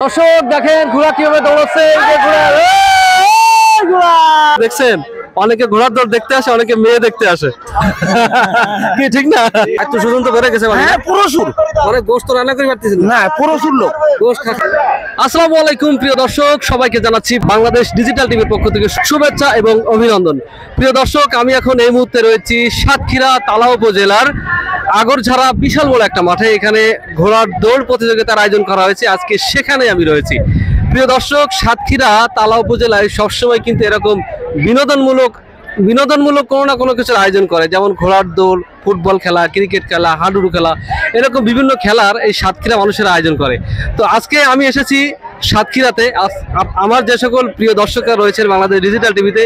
দর্শক দেখেন ঘোড়া কিভাবে দৌড়াচ্ছে, দেখছেন অনেকে ঘোড়ার দৌড় দেখতে আসে, অনেকে মেয়ে দেখতে আসে। কি ঠিক না? একটু সুজন তো বেড়ে গেছে, পুরো সুর মানে গোশত রান্না করে পারতেছেন না, পুরো সুর লোক গোশত খাচ্ছে। আসসালামু আলাইকুম প্রিয় দর্শক, সবাইকে জানাচ্ছি বাংলাদেশ ডিজিটাল টিভির পক্ষ থেকে শুভেচ্ছা এবং অভিনন্দন। প্রিয় দর্শক, আমি এখন এই মুহূর্তে রয়েছি সাতক্ষীরা তালা উপজেলার আগরঝাড়া বিশাল বড় একটা মাঠে। এখানে ঘোড়ার দৌড় প্রতিযোগিতার আয়োজন করা হয়েছে, আজকে সেখানে আমি রয়েছি। প্রিয় দর্শক, সাতক্ষীরা তালা উপজেলায় সবসময় কিন্তু এরকম বিনোদনমূলক কোনো না কোনো কিছুর আয়োজন করে, যেমন ঘোড়ার দৌড়, ফুটবল খেলা, ক্রিকেট খেলা, হাডুডু খেলা, এরকম বিভিন্ন খেলার এই সাতক্ষীরা মানুষেরা আয়োজন করে। তো আজকে আমি এসেছি সাতক্ষীরাতে। আমার যে সকল প্রিয় দর্শকরা রয়েছেন বাংলাদেশ ডিজিটাল টিভিতে,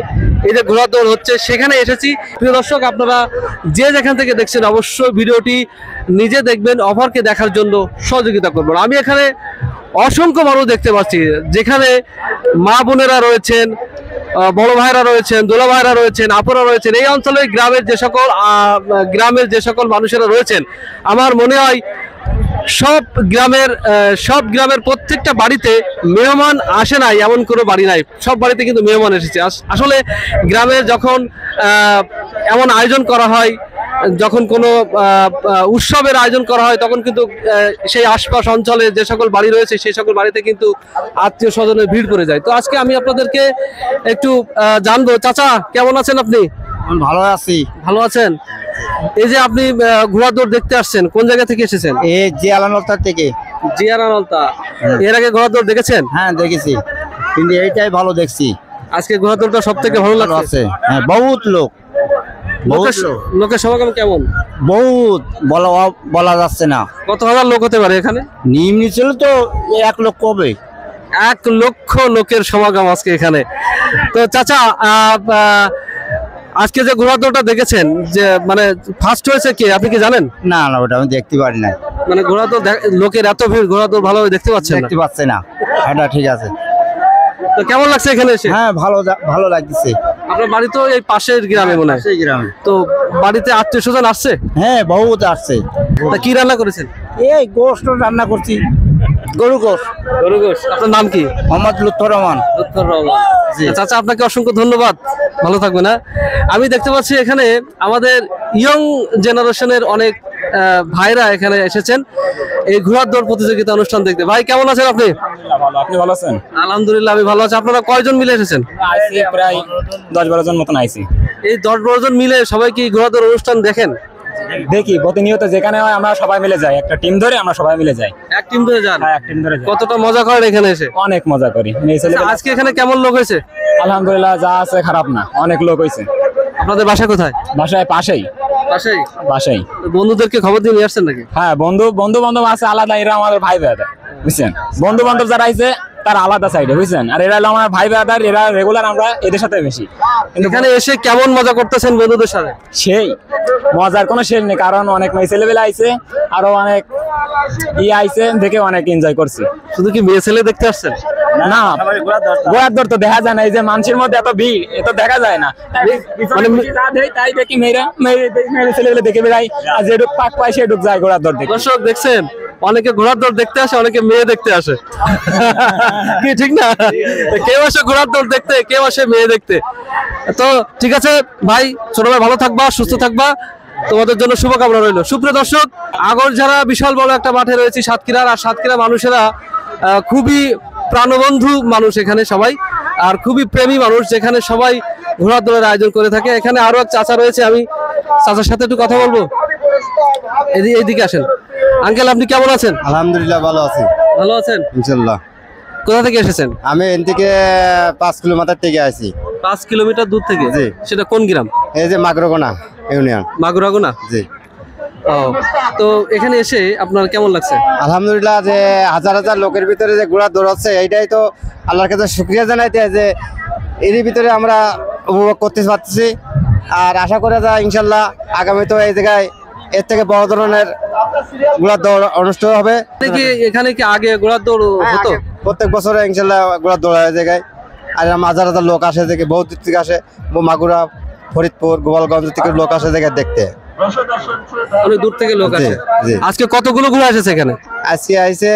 এই যে ঘোড়ার দৌড় হচ্ছে সেখানে এসেছি। প্রিয় দর্শক, আপনারা যে যেখান থেকে দেখছেন অবশ্যই ভিডিওটি নিজে দেখবেন, অপরকে দেখার জন্য সহযোগিতা করবেন। আমি এখানে অসংখ্য মানুষ দেখতে পাচ্ছি, যেখানে মা বোনেরা রয়েছেন, বড় ভাইরা রয়েছেন, দোলা ভাইরা রয়েছেন, আপুরা রয়েছেন। এই অঞ্চলের গ্রামের যে সকল মানুষেরা রয়েছেন, আমার মনে হয় সব গ্রামের প্রত্যেকটা বাড়িতে মেহমান আসে নাই এমন কোনো বাড়ি নাই, সব বাড়িতে কিন্তু মেহমান এসেছে। আসলে গ্রামে যখন এমন আয়োজন করা হয়, যখন কোনো উৎসবের আয়োজন করা হয়, তখন কিন্তু সেই আশপাশ অঞ্চলে যে সকল বাড়ি রয়েছে সেই সকল বাড়িতে কিন্তু আত্মীয় স্বজনের ভিড় পড়ে যায়। তো আজকে আমি আপনাদেরকে একটু জানবো, চাচা কেমন আছেন আপনি? ভালো আছি। ভালো আছেন? এই যে আপনি ঘোড়া দৌড় দেখতে আসছেন, কোন জায়গা থেকে এসেছেন? এই জিয়ালানলতা থেকে। জিয়ারানলতা। এর আগে ঘোড়া দৌড় দেখেছেন? হ্যাঁ দেখেছি, কিন্তু এইটাই ভালো দেখছি। আজকে ঘোড়া দৌড়টা সব থেকে ভালো লাগছে। হ্যাঁ, বহুত লোক, লোকের সমাগম কেমন? বহুত বলা যাচ্ছে না। কত হাজার লোক হতে পারে এখানে? নিম্ন ছিল তো 1 লক্ষ হবে। 1 লক্ষ লোকের সমাগম আজকে এখানে। তো চাচা, আজকে যে ঘোড়া দৌড়টা দেখেছেন, যে মানে ফার্স্ট হয়েছে কে, আপনি কি জানেন? না না, ওটা আমি দেখতে পারি না। মানে ঘোড়া দৌড় লোকের এত ভিড়, ঘোড়া দৌড় ভালোভাবে দেখতে পাচ্ছেন? দেখতে পাচ্ছে না, এটা ঠিক আছে। তো কেমন লাগছে এখানে এসে? হ্যাঁ, ভালো লাগছে। আপনার বাড়ি তো এই পাশের গ্রামে মনে হয়? সেই গ্রামে। তো বাড়িতে আত্মীয় স্বজন আসছে? হ্যাঁ, বহুত আসছে। তা কি রান্না করেছেন? এই গোশত রান্না করছি, গরু গোশত। আপনার নাম কি? মোহাম্মদ লুৎফর রহমান। চাচা, আপনাকে অসংখ্য ধন্যবাদ, ভালো থাকবেন। আমি দেখতে পাচ্ছি এখানে আমাদের ইয়ং জেনারেশনের অনেক ভাইরা এখানে এসেছেন এই ঘোড়ার দৌড় প্রতিযোগিতা অনুষ্ঠান দেখতে। ভাই কেমন আছেন আপনি? আপনি ভালো আছেন? আলহামদুলিল্লাহ, আমি ভালো আছি। আপনারা কয়জন মিলে এসেছেন? প্রায় 10-12 জন মতন আইছি। এই 10-12 জন মিলে সবাই কি ঘোড়া দৌড় অনুষ্ঠান দেখেন? দেখি প্রতিনিয়ত, যেখানে হয় আমরা সবাই মিলে যাই, একটা টিম ধরে আমরা সবাই মিলে যাই। এক টিম ধরে যান? হ্যাঁ, এক টিম ধরে যাই। কতটা মজা করেন এখানে এসে? অনেক মজা করি। আজকে এখানে কেমন লোক হয়েছে? আলহামদুলিল্লাহ, যা আছে খারাপ না, অনেক লোক হয়েছে। আপনাদের বাসা কোথায়? বাসায় পাশেই। বন্ধুদেরকে খবর দিয়ে নিয়ে আসছেন নাকি? হ্যাঁ, বন্ধু বান্ধব আছে আলাদা, এরা আমাদের ভাই ব্রাদার, বুঝছেন? বন্ধু বান্ধব যারা আইছে তার আলাদা সাইডে, বুঝছেন? আর এরা হলো আমার ভাই ব্রাদার, এরা রেগুলার, আমরা এদের সাথে বেশি। এখানে এসে কেমন মজা করতেছেন বন্ধুদের সাথে? সেই মজার কোনো শেষ নেই, কারণ অনেক মেয়ে ছেলেবেলা আইছে, আরো অনেক আইছে, দেখে অনেক এনজয় করছি। শুধু কি মেয়ে ছেলে দেখতে আসছেন? না, ঘোড়ার দৌড় তো দেখা যায় না, এই যে মানুষের মধ্যে এত ভিড়, এ তো দেখা যায় না। মানে তাই দেখি মেয়েরা ছেলেবেলা দেখে বেড়াই, আর যেটুক পাক পায় সেটুক যায় ঘোড়ার দৌড় দেখে। দর্শক দেখছেন, অনেকে ঘোড়ার দৌড় দেখতে আসে, অনেকে মেয়ে দেখতে আসে। কি ঠিক না? কেউ আসে ঘোড়ার দৌড় দেখতে, কেউ আসে মেয়ে দেখতে। তো ঠিক আছে ভাই, ছোট ভাই, ভালো থাকবা, সুস্থ থাকবা, তোমাদের জন্য শুভকামনা রইল। সুপ্রিয় দর্শক, আগরঝাড়া বিশাল বড় একটা মাঠে রয়েছে সাতক্ষীরার, আর সাতক্ষীরা মানুষেরা খুবই প্রাণবন্ধু মানুষ এখানে সবাই, আর খুবই প্রেমী মানুষ, যেখানে সবাই ঘোড়ার দৌড়ের আয়োজন করে থাকে। এখানে আরো এক চাচা রয়েছে, আমি চাচার সাথে একটু কথা বলবো। এইদিকে আসেন। আঙ্কেল, আপনি কেমন আছেন? আলহামদুলিল্লাহ, ভালো আছি। ভালো আছেন ইনশাআল্লাহ। কোথা থেকে এসেছেন? আমি এখান থেকে 5 কিলোমিটার থেকে আসি। 5 কিলোমিটার দূর থেকে? জি। সেটা কোন গ্রাম? এই যে মাগরগোনা ইউনিয়ন। মাগুরাগোনা? জি। ও, তো এখানে এসে আপনার কেমন লাগছে? আলহামদুলিল্লাহ, যে হাজার হাজার লোকের ভিতরে যে ঘোড়া দৌড়াচ্ছে, এইটাই তো আল্লাহর কাছে শুকরিয়া জানাইতে, যে এরই ভিতরে আমরা উপভোগ করতে পারতেছি। আর আশা করা যায় ইনশাল্লাহ আগামী তো এই জায়গায় এর থেকে বড় ধরনের ঘোড়ার দৌড় অনুষ্ঠিত হবে। এখানে কি আগে ঘোড়ার দৌড় হতো? প্রত্যেক বছরে ইনশাল্লাহ ঘোড়ার দৌড় হয় জায়গায়। আর হাজার হাজার লোক আসে, থেকে বহু দূর থেকে আসে, মাগুরা, ফরিদপুর, গোপালগঞ্জ থেকে লোক আসে জায়গায় দেখতে। অনেক দূর থেকে লোক জি, আসে। জি। আজকে কতগুলো ঘোড়া এসেছে এখানে? আজকে আইছে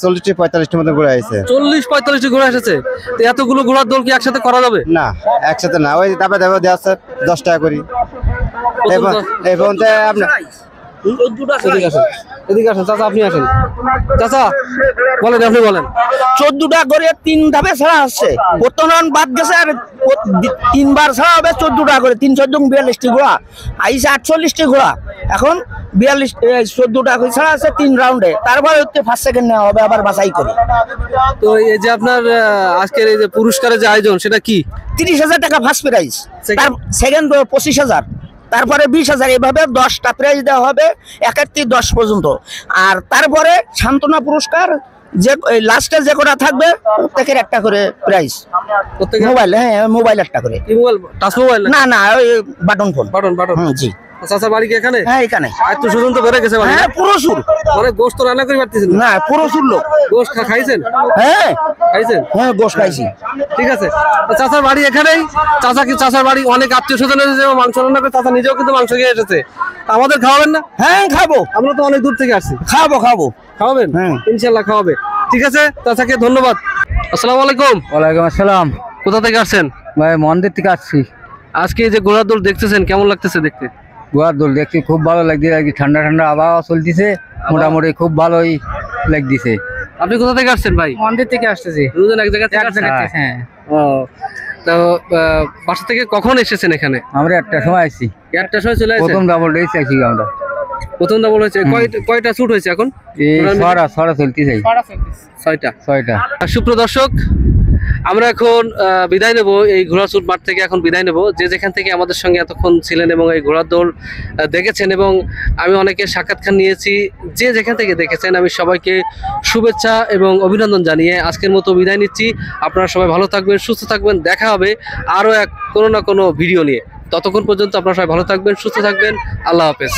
40-45 মতো ঘোড়া আইছে। 40-45টি ঘোড়া এসেছে। তো এতগুলো ঘোড়ার দল কি একসাথে করা যাবে? না একসাথে না, ওই দাবা দাবা দেওয়া আছে 10 টাকা করি। এই পর্যন্ত আপনার এদিকে আসেন, এদিকে আসেন চাচা, আপনি আসেন। চাচা বলেন, আপনি বলেন। 14টা করে 3 ধাপে ছাড়া হচ্ছে, বর্তমান বাদ গেছে আর 3বার ছাড়া হবে 14টা করে, 3-14-42টি ঘোড়া আইসে 48টি ঘোড়া, এখন 14টা করে ছাড়া আছে 3 রাউন্ডে, তারপরে হচ্ছে ফার্স্ট সেকেন্ড নেওয়া হবে আবার বাছাই করে। তো এই যে আপনার আজকের এই যে পুরস্কারের যে আয়োজন সেটা কি? 30,000 টাকা ফার্স্ট প্রাইজ, তার সেকেন্ড 25,000, তারপরে 20,000, এভাবে 10টা প্রাইজ দেওয়া হবে 1 থেকে 10 পর্যন্ত। আর তারপরে সান্ত্বনা পুরস্কার, যে লাস্টে যে কটা থাকবে প্রত্যেকের একটা করে প্রাইজ। প্রত্যেকে মোবাইল, হ্যাঁ মোবাইল একটা করে, কি মোবাইল? টাচ মোবাইল না না ওই বাটন ফোন। Button button. জি চাচার বাড়ি কি এখানে? হ্যাঁ এখানে। আত্মীয় স্বজন তো বেড়ে গেছে বাড়ি। হ্যাঁ প্রচুর, মানে গোস্ত রান্না করে পারতেছেন না প্রচুর লোক। গোস্ত খাইছেন? হ্যাঁ খাইছেন? হ্যাঁ গোশ খাইছি। ঠিক আছে। তো চাচার বাড়ি এখানেই। চাচার বাড়ি অনেক আত্মীয় স্বজন এসেছে, মাংস রান্না করে চাচা নিজেও কিন্তু মাংস খেয়ে এসেছে। তা আমাদের খাওয়াবেন না? হ্যাঁ খাবো, আমরা তো অনেক দূর থেকে আসছি। খাবো খাবো। খাওয়াবেন? হ্যাঁ। ইনশাল্লাহ খাওয়াবে। ঠিক আছে, চাচাকে ধন্যবাদ। আসসালামু আলাইকুম। ওয়ালাইকুম আসসালাম কোথা থেকে আসছেন? ভাই, মন্দির থেকে আসছি। আজকে এই যে ঘোড়ার দোল দেখতেছেন, কেমন লাগতেছে দেখতে? গোয়ার দোল দেখতে খুব ভালো লাগছে আর কি, ঠান্ডা ঠান্ডা আবহাওয়া চলতেছে, মোটামুটি খুব ভালোই লাগতেছে। আপনি কোথা থেকে আসছেন ভাই? মন্দির থেকে আসতেছি। দুজন এক জায়গা থেকে আসছেন? হ্যাঁ, ও, তো বাসা থেকে কখন এসেছেন এখানে? আমরা একটা সময় আসছি, একটার সময় চলে আসেন? প্রথম ডাবল রেস আছি আমরা। প্রথম ডাবল হয়েছে। কয়টা শুট হয়েছে এখন? এই ছড়া চলতেছে, 6টা। 6টা। সুপ্রদর্শক, আমরা এখন বিদায় নেব এই ঘোড়াচুট মাঠ থেকে। এখন বিদায় নেব। যে যেখান থেকে আমাদের সঙ্গে এতক্ষণ ছিলেন এবং এই ঘোড়ার দৌড় দেখেছেন, এবং আমি অনেকের সাক্ষাৎকার নিয়েছি, যে যেখান থেকে দেখেছেন, আমি সবাইকে শুভেচ্ছা এবং অভিনন্দন জানিয়ে আজকের মতো বিদায় নিচ্ছি। আপনারা সবাই ভালো থাকবেন, সুস্থ থাকবেন। দেখা হবে আরও কোনো না কোনো ভিডিও নিয়ে। ততক্ষণ পর্যন্ত আপনারা সবাই ভালো থাকবেন, সুস্থ থাকবেন। আল্লাহ হাফেজ।